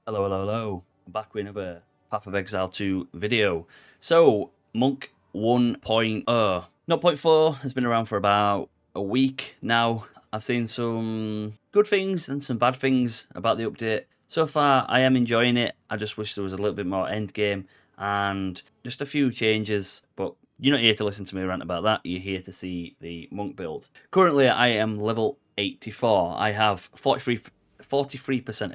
Hello, hello, hello. I'm back with another Path of Exile 2 video. So, Monk 1.0. 0.4 has been around for about a week now. I've seen some good things and some bad things about the update. So far, I am enjoying it. I just wish there was a little bit more endgame and just a few changes, but you're not here to listen to me rant about that. You're here to see the Monk build. Currently, I am level 84. I have 43%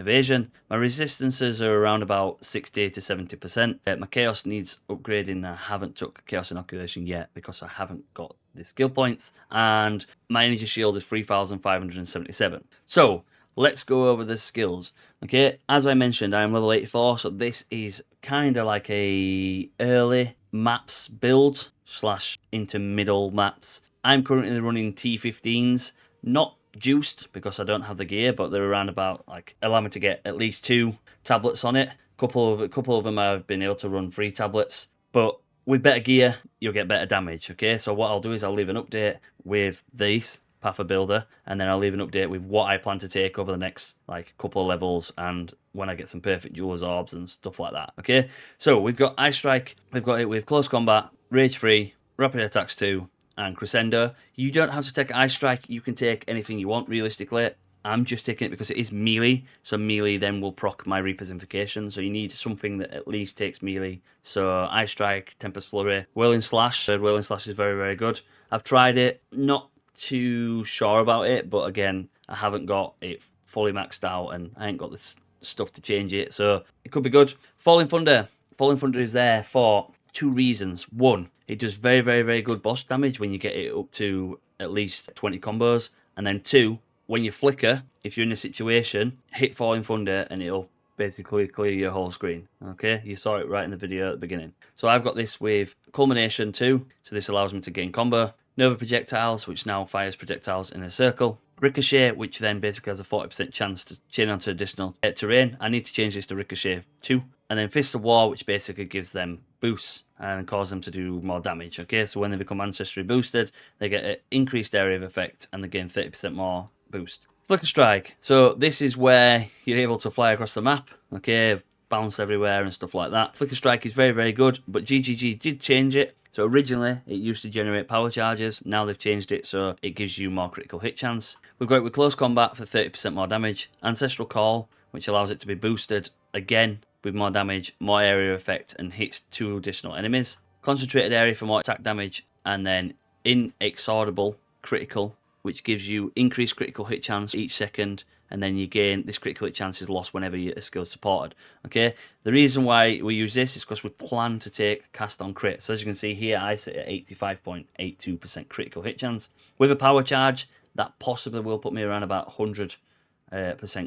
evasion. My resistances are around about 60 to 70%. My chaos needs upgrading. I haven't took chaos inoculation yet because I haven't got the skill points. And my energy shield is 3,577. So let's go over the skills. Okay, as I mentioned, I am level 84, so this is kind of like a early maps build slash into middle maps. I'm currently running T15s, not juiced because I don't have the gear, but they're around about, like, allow me to get at least 2 tablets on it. A couple of them I've been able to run 3 tablets, but with better gear you'll get better damage. Okay, so what I'll do is I'll leave an update with this Path of Builder, and then I'll leave an update with what I plan to take over the next couple of levels and when I get some perfect dual orbs and stuff like that. Okay, so we've got Ice Strike, we've got it with Close Combat, Rage 3, Rapid Attacks 2, and Crescendo. You don't have to take Ice Strike, you can take anything you want realistically. I'm just taking it because it is melee, so melee then will proc my Reaper's Invocation, so you need something that at least takes melee. So Ice Strike, Tempest Flurry, Whirling Slash. Whirling Slash is very, very good. I've tried it, not too sure about it, but again, I haven't got it fully maxed out and I ain't got this stuff to change it, so it could be good. Falling Thunder. Falling Thunder is there for 2 reasons. One, it does very, very, very good boss damage when you get it up to at least 20 combos. And then 2, when you flicker, if you're in a situation, hit Falling Thunder and it'll basically clear your whole screen. Okay, you saw it right in the video at the beginning. So I've got this with Culmination 2, so this allows me to gain combo. Nova Projectiles, which now fires projectiles in a circle. Ricochet, which then basically has a 40% chance to chain onto additional terrain. I need to change this to Ricochet 2. And then Fist of War, which basically gives them boosts and cause them to do more damage. Okay, so when they become Ancestry boosted, they get an increased area of effect and they gain 30% more boost. Flicker Strike. So this is where you're able to fly across the map. Okay, bounce everywhere and stuff like that. Flicker Strike is very, very good, but GGG did change it. So originally it used to generate power charges, now they've changed it so it gives you more critical hit chance. We've got it with Close Combat for 30% more damage, Ancestral Call, which allows it to be boosted again with more damage, more area effect, and hits 2 additional enemies. Concentrated Area for more attack damage, and then Inexorable Critical, which gives you increased critical hit chance each second, and then you gain this critical hit chance is lost whenever your skill is supported. Okay, the reason why we use this is because we plan to take cast on crit. So as you can see here, I sit at 85.82% critical hit chance. With a power charge, that possibly will put me around about 100%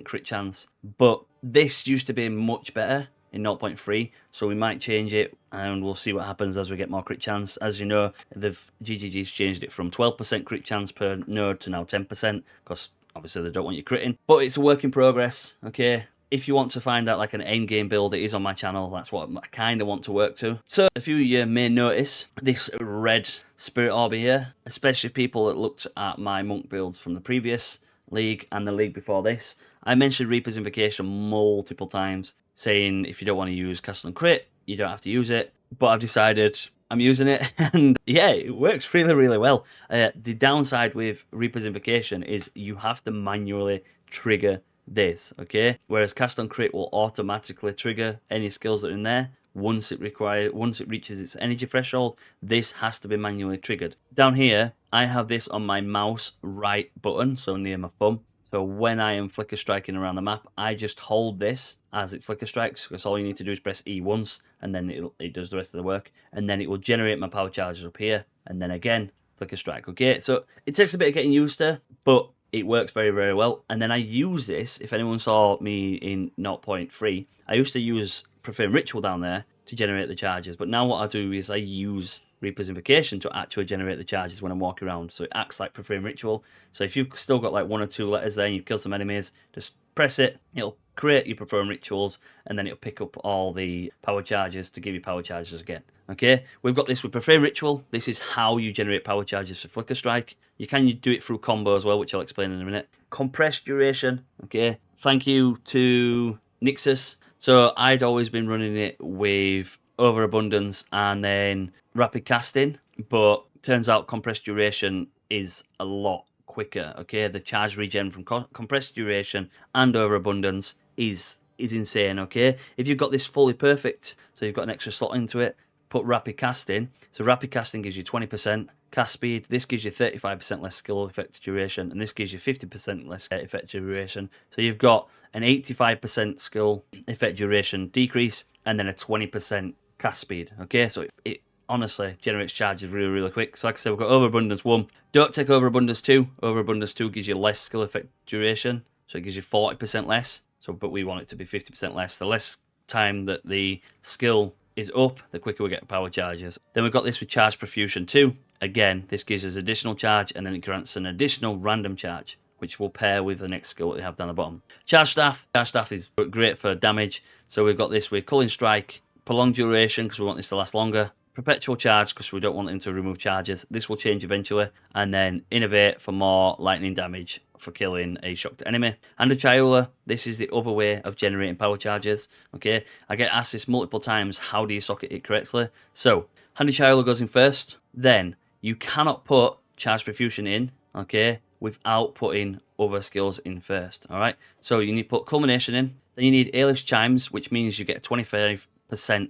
crit chance. But this used to be much better in 0.3, so we might change it and we'll see what happens as we get more crit chance. As you know, GGG's changed it from 12% crit chance per node to now 10%, because obviously they don't want you critting. But it's a work in progress, okay? If you want to find out like an endgame build, it is on my channel. That's what I kind of want to work to. So a few of you may notice this red spirit orb here, especially people that looked at my monk builds from the previous league and the league before this. I mentioned Reaper's Invocation multiple times, saying if you don't want to use Castle and Crit, you don't have to use it. But I've decided I'm using it, and yeah, it works really, really well. The downside with Reaper's Invocation is you have to manually trigger this, okay? Whereas Cast on Crit will automatically trigger any skills that are in there. Once it reaches its energy threshold, this has to be manually triggered. Down here, I have this on my mouse right button, so near my thumb. So when I am flicker striking around the map, I just hold this as it flicker strikes, because all you need to do is press E once, and then it does the rest of the work. And then it will generate my power charges up here, and then again, flicker strike, okay? So it takes a bit of getting used to, but it works very, very well. And then I use this, if anyone saw me in 0.3, I used to use Profane Ritual down there to generate the charges, but now what I do is I use Reaper's Invocation to actually generate the charges when I'm walking around, so it acts like Profane Ritual. So if you've still got like 1 or 2 letters there and you've killed some enemies, just press it, it'll create your Profane Rituals, and then it'll pick up all the power charges to give you power charges again. Okay, we've got this with Profane Ritual. This is how you generate power charges for Flicker Strike. You can do it through combo as well, which I'll explain in a minute. Compressed duration, okay. Thank you to Nixus. So I'd always been running it with overabundance and then rapid casting, but turns out compressed duration is a lot quicker. Okay, the charge regen from compressed duration and overabundance is insane. Okay, if you've got this fully perfect, so you've got an extra slot into it, put rapid casting. So rapid casting gives you 20% cast speed. This gives you 35% less skill effect duration, and this gives you 50% less effect duration. So you've got an 85% skill effect duration decrease, and then a 20% cast speed. Okay, so it honestly generates charges really, really quick. So like I said, we've got overabundance 1. Don't take overabundance 2. Overabundance 2 gives you less skill effect duration, so it gives you 40% less. So, but we want it to be 50% less. The less time that the skill is up, the quicker we get power charges. Then we've got this with charge profusion 2. Again, this gives us additional charge, and then it grants an additional random charge, which will pair with the next skill that we have down the bottom. Charge staff. Charge staff is great for damage. So we've got this with culling strike, prolonged duration because we want this to last longer, perpetual charge because we don't want him to remove charges. This will change eventually, and then innovate for more lightning damage for killing a shocked enemy. And a Chiola, this is the other way of generating power charges. Okay, I get asked this multiple times, how do you socket it correctly? So Handy Chiola goes in first, then you cannot put charge profusion in, okay, without putting other skills in first. All right, so you need to put culmination in, then you need Aelish chimes, which means you get a 25%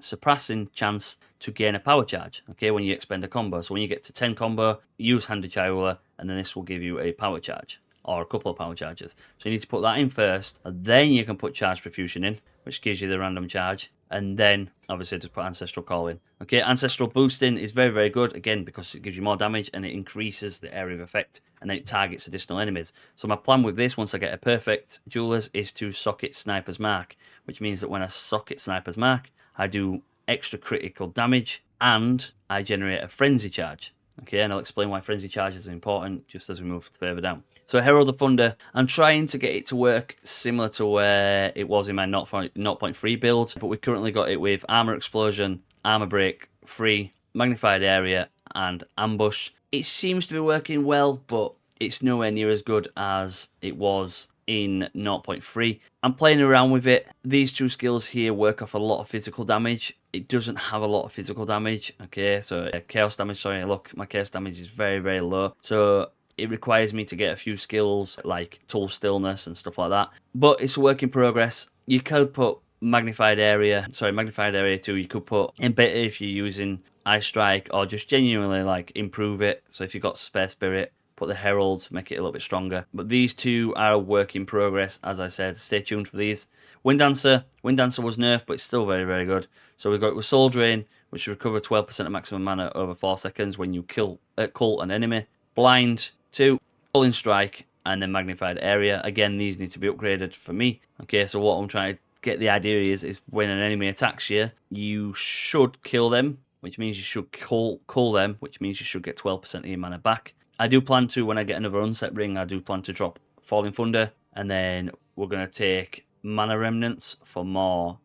surpassing chance to gain a power charge, okay, when you expend a combo. So when you get to 10 combo, use Handy Chiola, and then this will give you a power charge, or a couple of power charges. So you need to put that in first, and then you can put charge profusion in, which gives you the random charge, and then obviously just put ancestral call in. Okay, ancestral boosting is very, very good, again, because it gives you more damage and it increases the area of effect, and then it targets additional enemies. So my plan with this, once I get a perfect Jewelers, is to socket Sniper's Mark, which means that when I socket Sniper's Mark, I do extra critical damage and I generate a frenzy charge. Okay, and I'll explain why frenzy charges are important just as we move further down. So Herald of Thunder, I'm trying to get it to work similar to where it was in my 0.3 build, but we've currently got it with Armor Explosion, Armor Break, Free, Magnified Area, and Ambush. It seems to be working well, but it's nowhere near as good as it was in 0.3. I'm playing around with it. These two skills here work off a lot of physical damage. It doesn't have a lot of physical damage, okay? So chaos damage, sorry, look, my chaos damage is very, very low. So it requires me to get a few skills like Tool Stillness and stuff like that. But it's a work in progress. You could put Magnified Area 2. You could put Embedded if you're using Ice Strike, or just genuinely like improve it. So if you've got Spare Spirit, put the Herald, make it a little bit stronger. But these two are a work in progress, as I said. Stay tuned for these. Wind Dancer was nerfed, but it's still very, very good. So we've got it with Soul Drain, which recover 12% of maximum mana over 4 seconds when you cult an enemy. Blind 2, Culling Strike, and then Magnified Area. Again, these need to be upgraded for me. Okay, so what I'm trying to get the idea is when an enemy attacks you, you should kill them, which means you should call them, which means you should get 12% of your mana back. I do plan to, when I get another unset ring, I do plan to drop Falling Thunder, and then we're going to take Mana Remnants for more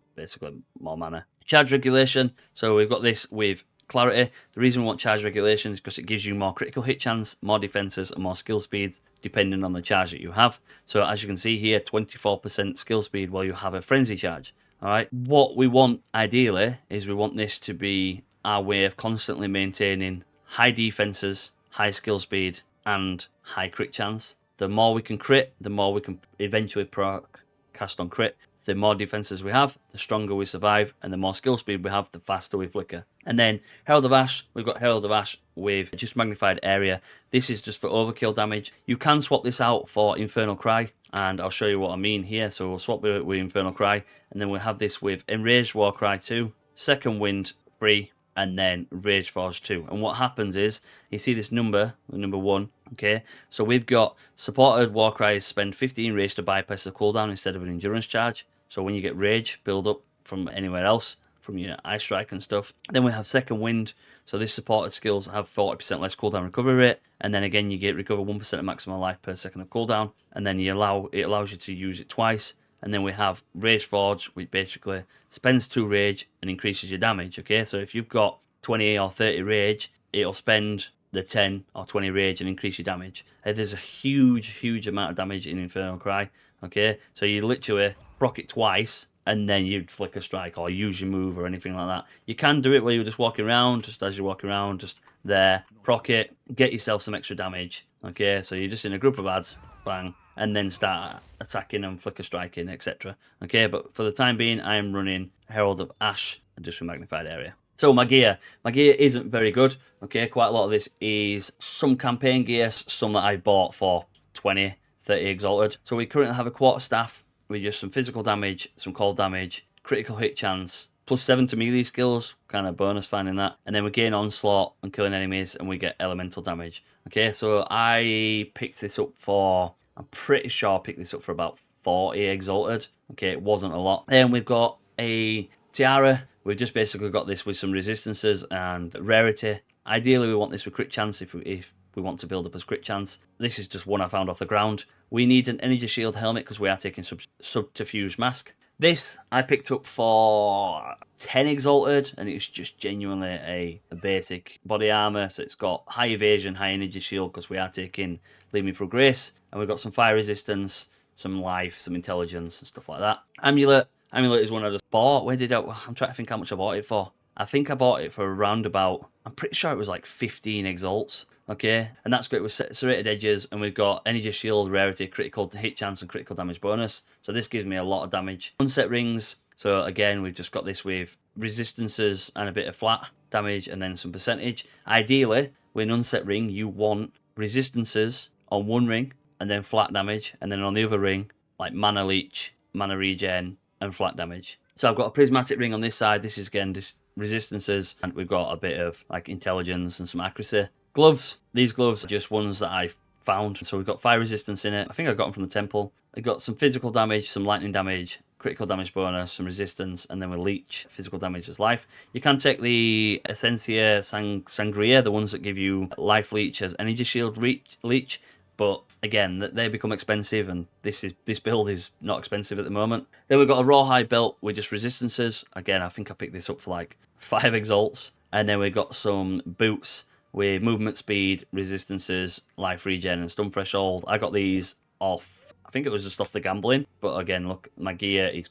mana. Charge Regulation, so we've got this with Clarity. The reason we want Charge Regulation is because it gives you more critical hit chance, more defenses, and more skill speeds, depending on the charge that you have. So as you can see here, 24% skill speed while you have a Frenzy Charge. Alright, what we want, ideally, is we want this to be our way of constantly maintaining high defenses, high skill speed, and high crit chance. The more we can crit, the more we can eventually cast on crit. The more defenses we have, the stronger we survive, and the more skill speed we have, the faster we flicker. And then Herald of Ash, we've got Herald of Ash with just Magnified Area. This is just for overkill damage. You can swap this out for Infernal Cry, and I'll show you what I mean here. So we'll swap it with Infernal Cry, and then we'll have this with Enraged Warcry 2, Second Wind 3, and then Rage Forge 2. And what happens is, you see this number, the number 1, okay? So we've got supported Warcries spend 15 rage to bypass the cooldown instead of an endurance charge. So when you get rage build up from anywhere else, from your Ice Strike and stuff. Then we have Second Wind. So this supported skills have 40% less cooldown recovery rate. And then again, you get recover 1% of maximum life per second of cooldown. And then it allows you to use it twice. And then we have Rage Forge, which basically spends 2 rage and increases your damage, okay? So if you've got 20 or 30 rage, it'll spend the 10 or 20 rage and increase your damage. There's a huge, huge amount of damage in Infernal Cry, okay? So you literally proc it twice and then you'd flicker strike or use your move or anything like that. You can do it where you're just walking around, just as you're walking around, just there, proc it, get yourself some extra damage. Okay, so you're just in a group of ads, bang, and then start attacking and flicker striking, etc. Okay, but for the time being, I am running Herald of Ash just with magnified area. So my gear isn't very good. Okay, quite a lot of this is some campaign gear, some that I bought for 20, 30 exalted. So we currently have a Quarterstaff with just some physical damage, some cold damage, critical hit chance, +7 to melee skills, kind of bonus finding that. And then we gain onslaught and killing enemies, and we get elemental damage. Okay, so I picked this up for, I'm pretty sure I picked this up for about 40 exalted. Okay, it wasn't a lot. Then we've got a tiara. We've just basically got this with some resistances and rarity. Ideally, we want this with crit chance if we want to build up as crit chance. This is just one I found off the ground. We need an energy shield helmet because we are taking subterfuge mask. This I picked up for 10 exalted, and it's just genuinely a basic body armor. So it's got high evasion, high energy shield because we are taking Lead Me Through Grace, and we've got some fire resistance, some life, some intelligence, and stuff like that. Amulet is one I just bought. I'm trying to think how much I bought it for. I think I bought it for around about, I'm pretty sure it was like 15 exalts. Okay, and that's great with serrated edges, and we've got energy shield, rarity, critical hit chance, and critical damage bonus. So this gives me a lot of damage. Unset rings. So again, we've just got this with resistances and a bit of flat damage, and then some percentage. Ideally, with an unset ring, you want resistances on one ring, and then flat damage, and then on the other ring, like mana leech, mana regen, and flat damage. So I've got a prismatic ring on this side. This is again just resistances, and we've got a bit of like intelligence and some accuracy. Gloves. These gloves are just ones that I found. So we've got fire resistance in it. I think I got them from the temple. I got some physical damage, some lightning damage, critical damage bonus, some resistance, and then we leech physical damage as life. You can take the ascendancy sangria, the ones that give you life leech as energy shield leech, but again, they become expensive, and this build is not expensive at the moment. Then we've got a rawhide belt with just resistances. Again, I think I picked this up for like 5 exalts. And then we've got some boots with movement speed, resistances, life regen, and stun threshold. I got these off, I think it was just off the gambling. But again, look, my gear is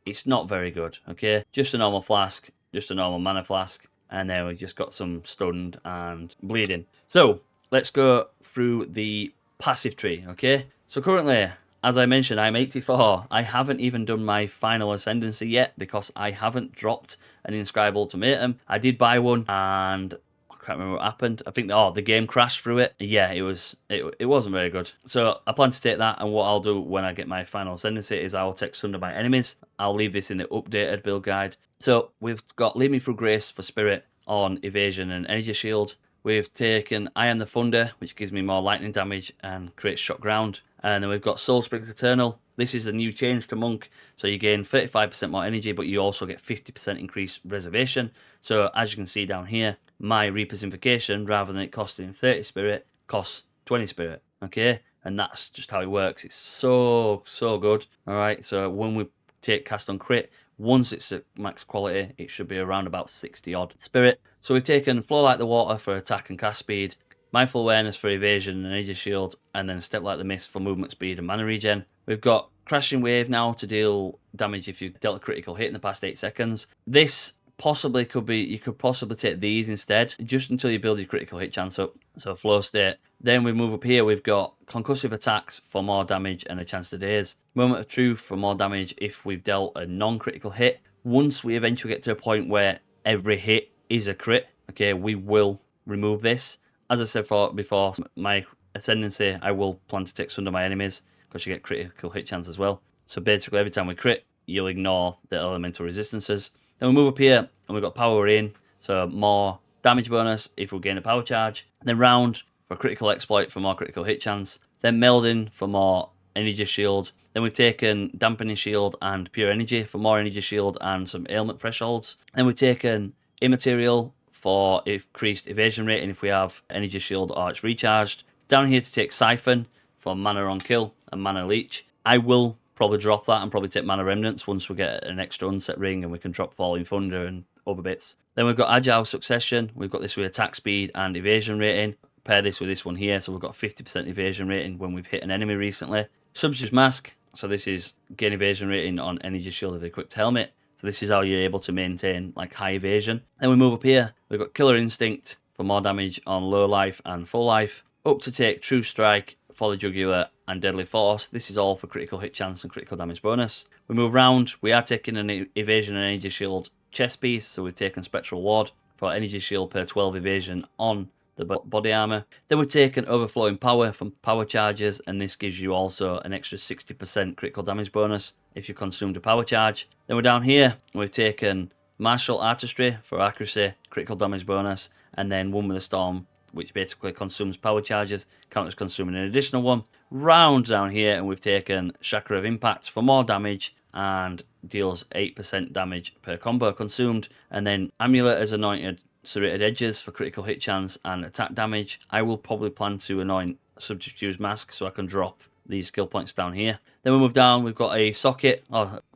it's not very good, okay? Just a normal flask, just a normal mana flask. And then we've just got some stunned and bleeding. So, let's go through the passive tree, okay? So currently, as I mentioned, I'm 84. I haven't even done my final ascendancy yet because I haven't dropped an inscribe ultimatum. I did buy one, and I can't remember what happened. I think the game crashed through it. Yeah, it wasn't very good. So I plan to take that, and what I'll do when I get my final ascendancy is I'll take Sunder my enemies. I'll leave this in the updated build guide. So we've got Lead Me Through Grace for spirit on evasion and energy shield. We've taken I Am the Thunder, which gives me more lightning damage and creates shock ground. And then we've got Soul Springs Eternal. This is a new change to Monk. So you gain 35% more energy, but you also get 50% increased reservation. So as you can see down here, my Reaper's Invocation, rather than it costing 30 spirit, costs 20 spirit. Okay? And that's just how it works. It's so good. Alright, so when we take cast on crit, once it's at max quality, it should be around about 60 odd spirit. So we've taken Flow Like the Water for attack and cast speed, Mindful Awareness for evasion and energy shield, and then Step Like the Mist for movement speed and mana regen. We've got Crashing Wave now to deal damage if you've dealt a critical hit in the past 8 seconds. This possibly could be, you could possibly take these instead, just until you build your critical hit chance up. So Flow State. Then we move up here, we've got Concussive Attacks for more damage and a chance to daze. Moment of Truth for more damage if we've dealt a non-critical hit. Once we eventually get to a point where every hit is a crit, okay, we will remove this. As I said before, my ascendancy, I will plan to take Sunder my enemies because you get critical hit chance as well. So basically, every time we crit, you'll ignore the elemental resistances. Then we move up here, and we've got Power In, so more damage bonus if we gain a power charge. Then Round for critical exploit for more critical hit chance. Then Melding for more energy shield. Then we've taken Dampening Shield and Pure Energy for more energy shield and some ailment thresholds. Then we've taken Immaterial for increased evasion rate, and if we have energy shield or it's recharged. Down here to take Siphon for mana on kill and mana leech. I will probably drop that and probably take mana remnants once we get an extra unset ring and we can drop Falling Thunder and other bits. Then we've got Agile Succession. We've got this with attack speed and evasion rating. Pair this with this one here, so we've got 50% evasion rating when we've hit an enemy recently. Subterfuge Mask. So this is gain evasion rating on energy shield of the equipped helmet. So this is how you're able to maintain like high evasion. Then we move up here. We've got killer instinct for more damage on low life and full life. Up to take true strike for the jugular and deadly force. This is all for critical hit chance and critical damage bonus. We move round. We are taking an evasion and energy shield chest piece. So we've taken spectral ward for energy shield per 12 evasion on the body armor. Then we've taken overflowing power from power charges, and this gives you also an extra 60% critical damage bonus if you consumed a power charge. Then we're down here, we've taken martial artistry for accuracy, critical damage bonus, and then one with a storm, which basically consumes power charges, counters consuming an additional one. Round down here, and we've taken chakra of impact for more damage and deals 8% damage per combo consumed, and then amulet as anointed serrated edges for critical hit chance and attack damage. I will probably plan to anoint subterfuge mask so I can drop these skill points down here. Then we move down, we've got a socket,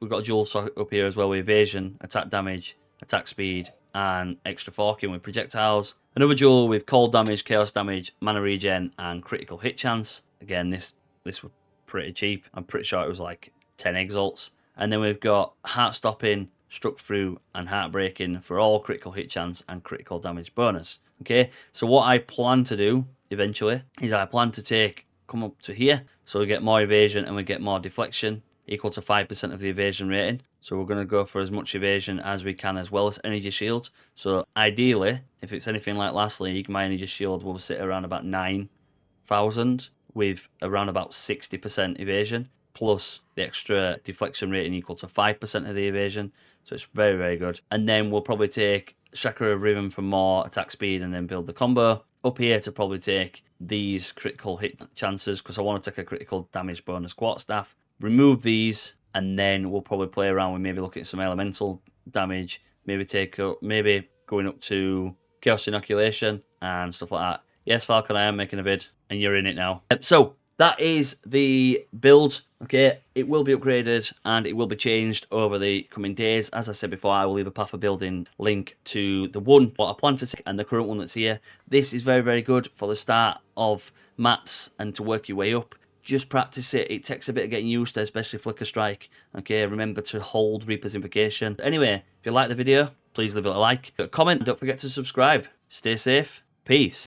we've got a dual socket up here as well with evasion, attack damage, attack speed, and extra forking with projectiles. Another dual with cold damage, chaos damage, mana regen, and critical hit chance. Again, this was pretty cheap. I'm pretty sure it was like 10 exalts. And then we've got heart stopping, struck through, and heartbreaking for all critical hit chance and critical damage bonus. Okay, so what I plan to do eventually is I plan to come up to here, so we get more evasion and we get more deflection, equal to 5% of the evasion rating. So we're going to go for as much evasion as we can, as well as energy shield. So ideally, if it's anything like last league, my energy shield will sit around about 9,000 with around about 60% evasion, plus the extra deflection rating equal to 5% of the evasion. So it's very, very good. And then we'll probably take Chakra of Rhythm for more attack speed and then build the combo. Up here to probably take these critical hit chances, because I want to take a critical damage bonus Quarterstaff. Remove these, and then we'll probably play around with maybe looking at some elemental damage. Maybe going up to Chaos Inoculation and stuff like that. Yes, Falcon, I am making a vid, and you're in it now. So that is the build. Okay, it will be upgraded and it will be changed over the coming days. As I said before, I will leave a path of building link to the one what I plan to take and the current one that's here. This is very, very good for the start of maps and to work your way up. Just practice it. It takes a bit of getting used to, especially Flicker Strike. Okay, remember to hold Reaper's Invocation. Anyway, if you like the video, please leave it a like, comment, and don't forget to subscribe. Stay safe. Peace.